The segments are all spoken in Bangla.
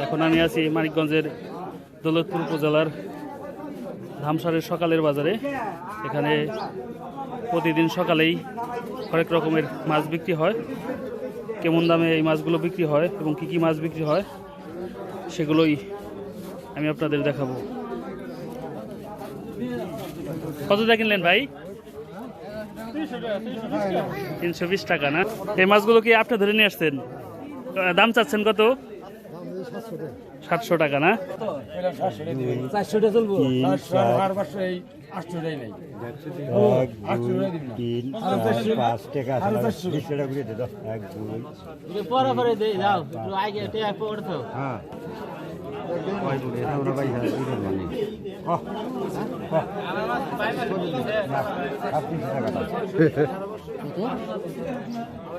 এখন আমি আছি মানিকগঞ্জের দৌলতপুর উপজেলার ধামসারের সকালের বাজারে। এখানে প্রতিদিন সকালেই হরেক রকমের মাছ বিক্রি হয়। কেমন দামে এই মাছগুলো বিক্রি হয় এবং কি কি মাছ বিক্রি হয় সেগুলোই আমি আপনাদের দেখাবো। কতটা কিনলেন ভাই? 320 টাকা না? এই মাছগুলো কি আপনি ধরে নিয়ে আসছেন? দাম চাচ্ছেন কত? 700 টাকা না?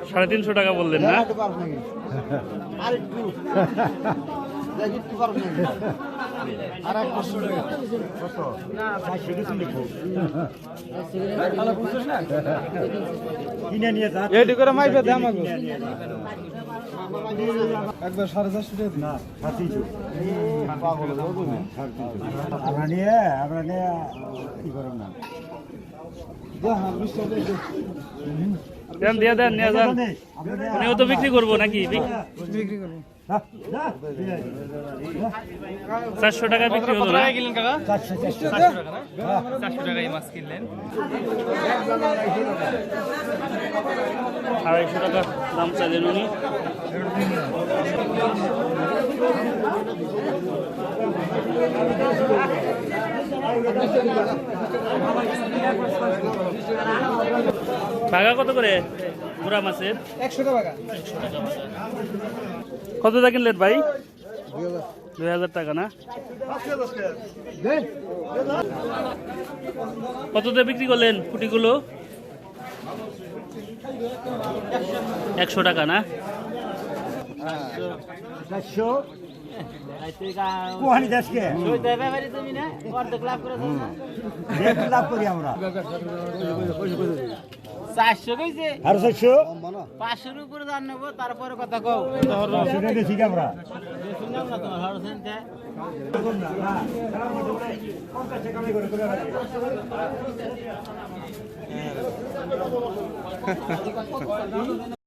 সাড়ে 300 টাকা বললেন না? একবার 450 না আমরা নিয়ে কি করব না দেন দিয়ে দেন নিয়ে যান। উনিও তো বিক্রি করবো নাকি? বিক্রি করব 400 টাকা বিক্রি হলো না? 400 টাকা মাছ কিনলেন। 250 টাকা দাম চাইলেন উনি। টাকা কত করে বুড়া মাছের? 100 টাকা। কত টাকা কিনলেন ভাই? 2000 টাকা না? কত দিয়ে বিক্রি করলেন ফুটিগুলো? 100 টাকা না? 400 লাভ করি আমরা 400 কইছে আর 400 500 এর উপরে দাম নেব তারপরে কথা কও সেটা বেশি কি আমরা শুনলাম না তোমার হারসেনতে